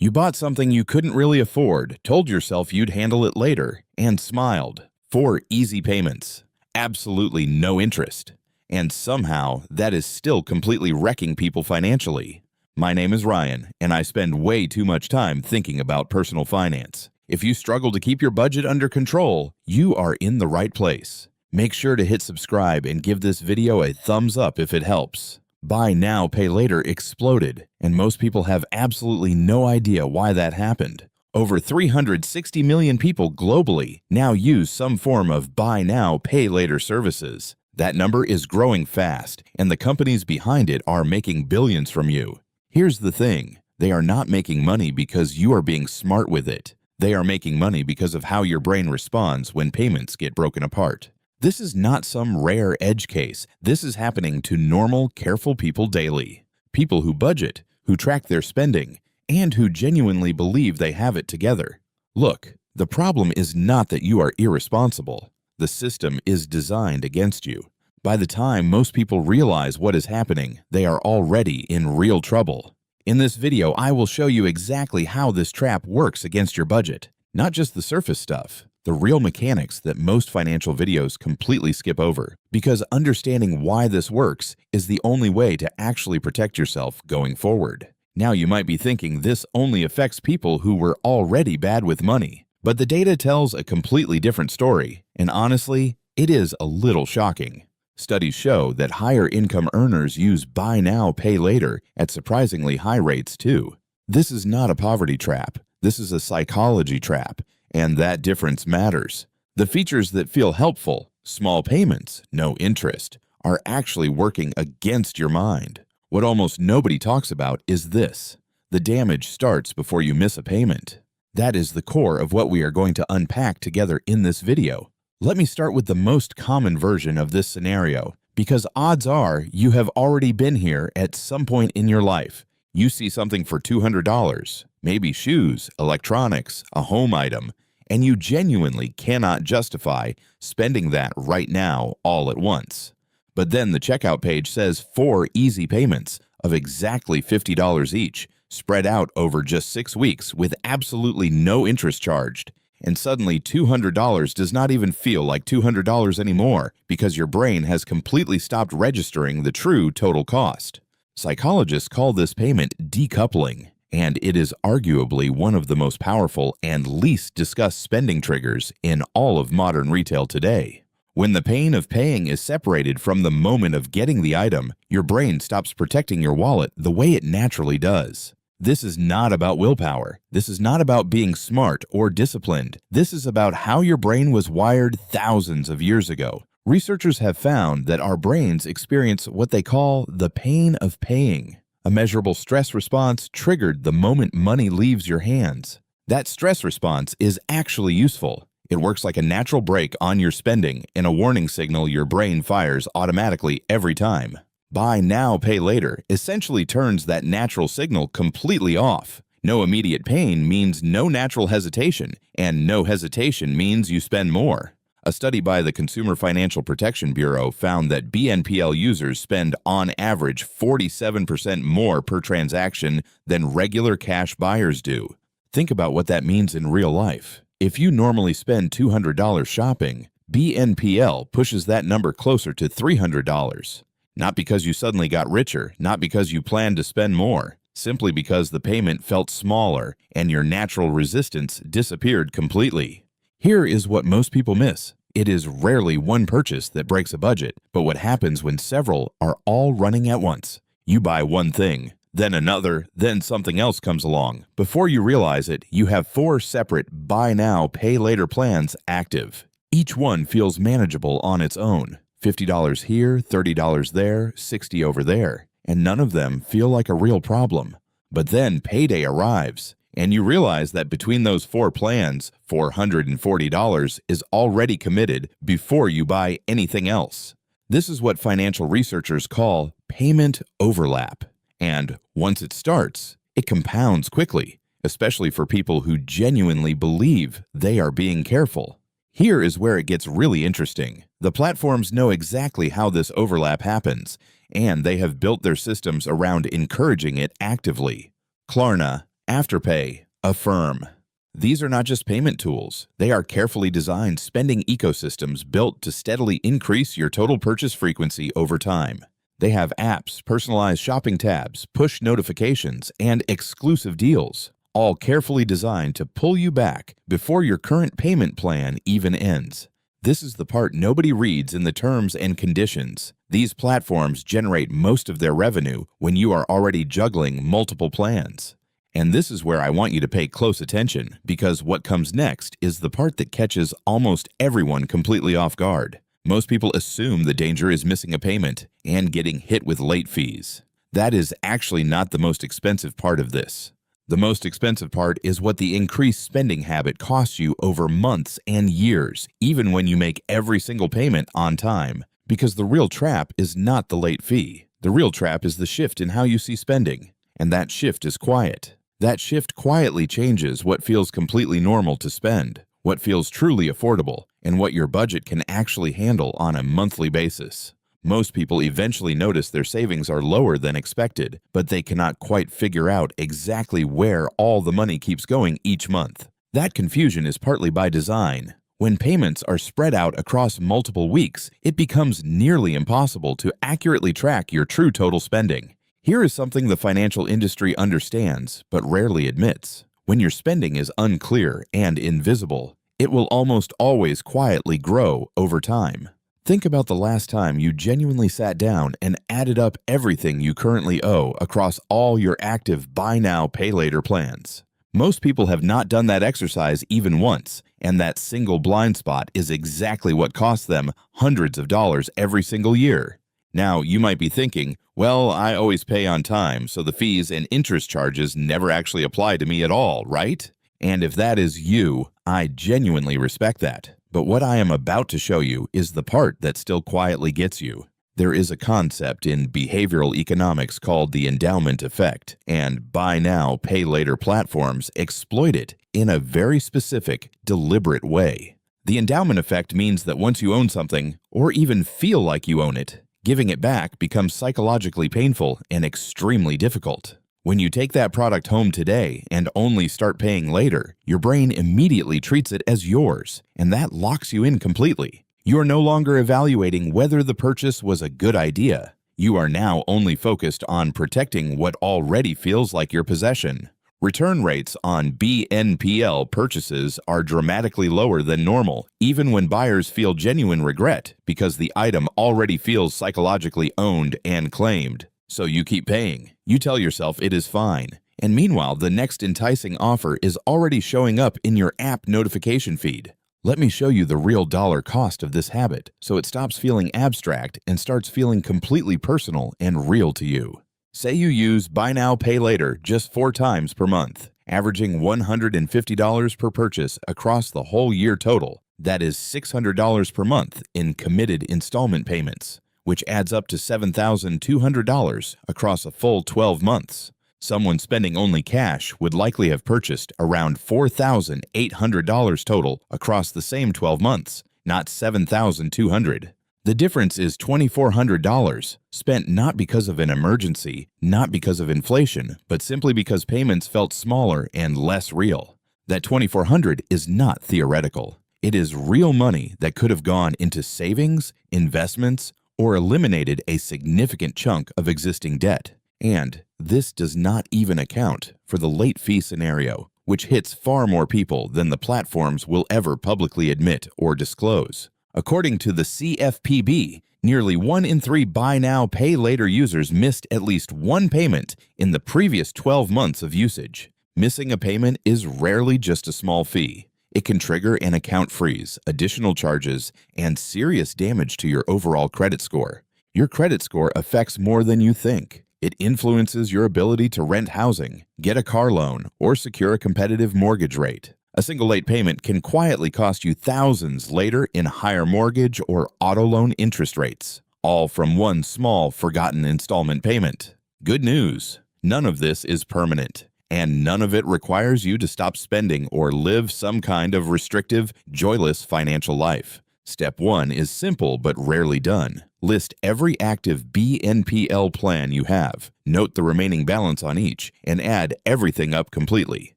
You bought something you couldn't really afford, told yourself you'd handle it later, and smiled. 4 easy payments. Absolutely no interest. And somehow, that is still completely wrecking people financially. My name is Ryan, and I spend way too much time thinking about personal finance. If you struggle to keep your budget under control, you are in the right place. Make sure to hit subscribe and give this video a thumbs up if it helps. Buy now, pay later exploded, and most people have absolutely no idea why that happened. Over 360 million people globally now use some form of buy now, pay later services. That number is growing fast, and the companies behind it are making billions from you. Here's the thing, they are not making money because you are being smart with it. They are making money because of how your brain responds when payments get broken apart. This is not some rare edge case. This is happening to normal, careful people daily. People who budget, who track their spending, and who genuinely believe they have it together. Look, the problem is not that you are irresponsible. The system is designed against you. By the time most people realize what is happening, they are already in real trouble. In this video, I will show you exactly how this trap works against your budget. Not just the surface stuff, the real mechanics that most financial videos completely skip over. Because understanding why this works is the only way to actually protect yourself going forward. Now you might be thinking this only affects people who were already bad with money. But the data tells a completely different story, and honestly, it is a little shocking. Studies show that higher income earners use buy now, pay later at surprisingly high rates too. This is not a poverty trap. This is a psychology trap, and that difference matters. The features that feel helpful, small payments, no interest, are actually working against your mind. What almost nobody talks about is this. The damage starts before you miss a payment. That is the core of what we are going to unpack together in this video. Let me start with the most common version of this scenario, because odds are you have already been here at some point in your life. You see something for $200, maybe shoes, electronics, a home item, and you genuinely cannot justify spending that right now all at once. But then the checkout page says 4 easy payments of exactly $50 each, spread out over just 6 weeks with absolutely no interest charged. And suddenly $200 does not even feel like $200 anymore because your brain has completely stopped registering the true total cost. Psychologists call this payment decoupling, and it is arguably one of the most powerful and least discussed spending triggers in all of modern retail today. When the pain of paying is separated from the moment of getting the item, your brain stops protecting your wallet the way it naturally does. This is not about willpower. This is not about being smart or disciplined. This is about how your brain was wired thousands of years ago. Researchers have found that our brains experience what they call the pain of paying. A measurable stress response triggered the moment money leaves your hands. That stress response is actually useful. It works like a natural brake on your spending and a warning signal your brain fires automatically every time. Buy now, pay later essentially turns that natural signal completely off. No immediate pain means no natural hesitation, and no hesitation means you spend more. A study by the Consumer Financial Protection Bureau found that BNPL users spend on average 47% more per transaction than regular cash buyers do. Think about what that means in real life. If you normally spend $200 shopping, BNPL pushes that number closer to $300. Not because you suddenly got richer, not because you planned to spend more, simply because the payment felt smaller and your natural resistance disappeared completely. Here is what most people miss. It is rarely one purchase that breaks a budget, but what happens when several are all running at once. You buy one thing, then another, then something else comes along. Before you realize it, you have 4 separate buy now, pay later plans active. Each one feels manageable on its own. $50 here, $30 there, $60 over there, and none of them feel like a real problem. But then payday arrives, and you realize that between those 4 plans, $440 is already committed before you buy anything else. This is what financial researchers call payment overlap. And once it starts, it compounds quickly, especially for people who genuinely believe they are being careful. Here is where it gets really interesting. The platforms know exactly how this overlap happens, and they have built their systems around encouraging it actively. Klarna, Afterpay, Affirm. These are not just payment tools. They are carefully designed spending ecosystems built to steadily increase your total purchase frequency over time. They have apps, personalized shopping tabs, push notifications, and exclusive deals, all carefully designed to pull you back before your current payment plan even ends. This is the part nobody reads in the terms and conditions. These platforms generate most of their revenue when you are already juggling multiple plans. And this is where I want you to pay close attention, because what comes next is the part that catches almost everyone completely off guard. Most people assume the danger is missing a payment and getting hit with late fees. That is actually not the most expensive part of this. The most expensive part is what the increased spending habit costs you over months and years, even when you make every single payment on time. Because the real trap is not the late fee. The real trap is the shift in how you see spending. And that shift is quiet. That shift quietly changes what feels completely normal to spend, what feels truly affordable, and what your budget can actually handle on a monthly basis. Most people eventually notice their savings are lower than expected, but they cannot quite figure out exactly where all the money keeps going each month. That confusion is partly by design. When payments are spread out across multiple weeks, it becomes nearly impossible to accurately track your true total spending. Here is something the financial industry understands, but rarely admits. When your spending is unclear and invisible, it will almost always quietly grow over time. Think about the last time you genuinely sat down and added up everything you currently owe across all your active buy now, pay later plans. Most people have not done that exercise even once, and that single blind spot is exactly what costs them hundreds of dollars every single year. Now, you might be thinking, well, I always pay on time, so the fees and interest charges never actually apply to me at all, right? And if that is you, I genuinely respect that. But what I am about to show you is the part that still quietly gets you. There is a concept in behavioral economics called the endowment effect, and buy now, pay later platforms exploit it in a very specific, deliberate way. The endowment effect means that once you own something, or even feel like you own it, giving it back becomes psychologically painful and extremely difficult. When you take that product home today and only start paying later, your brain immediately treats it as yours, and that locks you in completely. You are no longer evaluating whether the purchase was a good idea. You are now only focused on protecting what already feels like your possession. Return rates on BNPL purchases are dramatically lower than normal, even when buyers feel genuine regret because the item already feels psychologically owned and claimed. So you keep paying. You tell yourself it is fine. And meanwhile, the next enticing offer is already showing up in your app notification feed. Let me show you the real dollar cost of this habit, so it stops feeling abstract and starts feeling completely personal and real to you. Say you use Buy Now, Pay Later just 4 times per month, averaging $150 per purchase across the whole year total. That is $600 per month in committed installment payments, which adds up to $7,200 across a full 12 months. Someone spending only cash would likely have purchased around $4,800 total across the same 12 months, not $7,200. The difference is $2,400, spent not because of an emergency, not because of inflation, but simply because payments felt smaller and less real. That $2,400 is not theoretical. It is real money that could have gone into savings, investments, or eliminated a significant chunk of existing debt. And this does not even account for the late fee scenario, which hits far more people than the platforms will ever publicly admit or disclose. According to the CFPB, nearly 1 in 3 Buy Now, Pay Later users missed at least one payment in the previous 12 months of usage. Missing a payment is rarely just a small fee. It can trigger an account freeze, additional charges, and serious damage to your overall credit score. Your credit score affects more than you think. It influences your ability to rent housing, get a car loan, or secure a competitive mortgage rate. A single late payment can quietly cost you thousands later in higher mortgage or auto loan interest rates, all from one small, forgotten installment payment. Good news, none of this is permanent, and none of it requires you to stop spending or live some kind of restrictive, joyless financial life. Step 1 is simple but rarely done. List every active BNPL plan you have, note the remaining balance on each, and add everything up completely.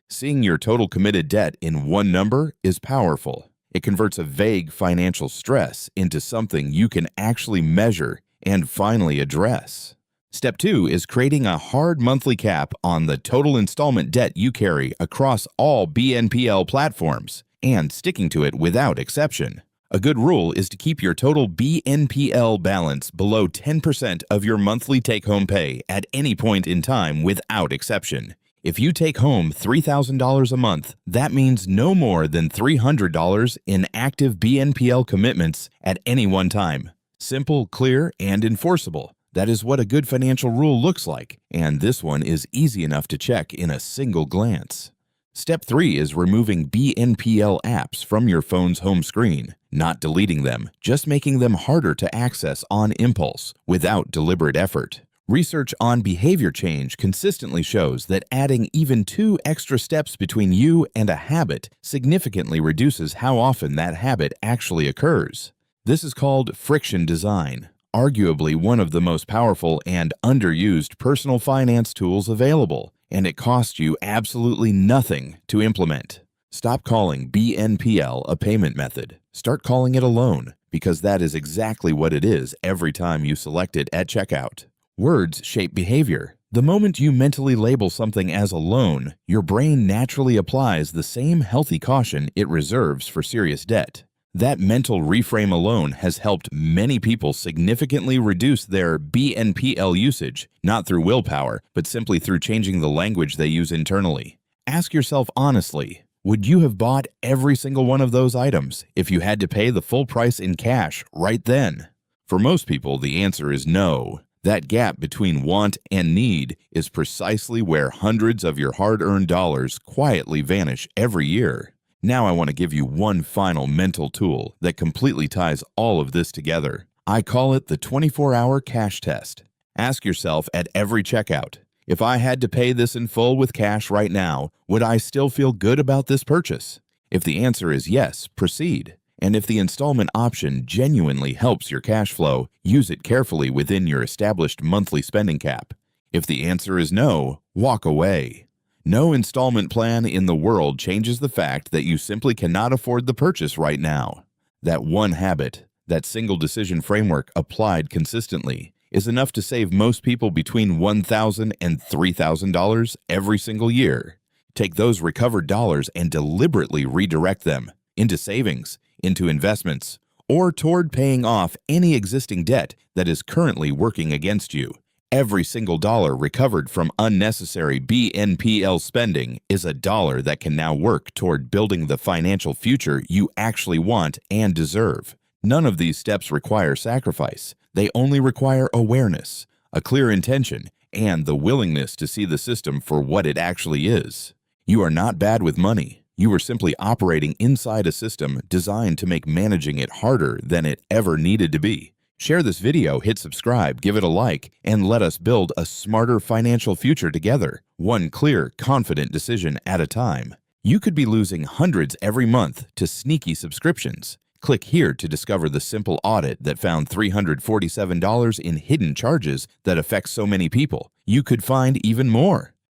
Seeing your total committed debt in one number is powerful. It converts a vague financial stress into something you can actually measure and finally address. Step 2 is creating a hard monthly cap on the total installment debt you carry across all BNPL platforms and sticking to it without exception. A good rule is to keep your total BNPL balance below 10% of your monthly take-home pay at any point in time without exception. If you take home $3,000 a month, that means no more than $300 in active BNPL commitments at any one time. Simple, clear, and enforceable. That is what a good financial rule looks like, and this one is easy enough to check in a single glance. Step 3 is removing BNPL apps from your phone's home screen, not deleting them, just making them harder to access on impulse without deliberate effort. Research on behavior change consistently shows that adding even 2 extra steps between you and a habit significantly reduces how often that habit actually occurs. This is called friction design, arguably one of the most powerful and underused personal finance tools available, and it costs you absolutely nothing to implement. Stop calling BNPL a payment method. Start calling it a loan, because that is exactly what it is every time you select it at checkout. Words shape behavior. The moment you mentally label something as a loan, your brain naturally applies the same healthy caution it reserves for serious debt. That mental reframe alone has helped many people significantly reduce their BNPL usage, not through willpower, but simply through changing the language they use internally. Ask yourself honestly, would you have bought every single one of those items if you had to pay the full price in cash right then? For most people, the answer is no. That gap between want and need is precisely where hundreds of your hard-earned dollars quietly vanish every year. Now I want to give you one final mental tool that completely ties all of this together. I call it the 24-hour cash test. Ask yourself at every checkout, if I had to pay this in full with cash right now, would I still feel good about this purchase? If the answer is yes, proceed. And if the installment option genuinely helps your cash flow, use it carefully within your established monthly spending cap. If the answer is no, walk away. No installment plan in the world changes the fact that you simply cannot afford the purchase right now. That one habit, that single decision framework applied consistently, is enough to save most people between $1,000 and $3,000 every single year. Take those recovered dollars and deliberately redirect them into savings, into investments, or toward paying off any existing debt that is currently working against you. Every single dollar recovered from unnecessary BNPL spending is a dollar that can now work toward building the financial future you actually want and deserve. None of these steps require sacrifice. They only require awareness, a clear intention, and the willingness to see the system for what it actually is. You are not bad with money. You are simply operating inside a system designed to make managing it harder than it ever needed to be. Share this video, hit subscribe, give it a like, and let us build a smarter financial future together, one clear, confident decision at a time. You could be losing hundreds every month to sneaky subscriptions. Click here to discover the simple audit that found $347 in hidden charges that affect so many people. You could find even more.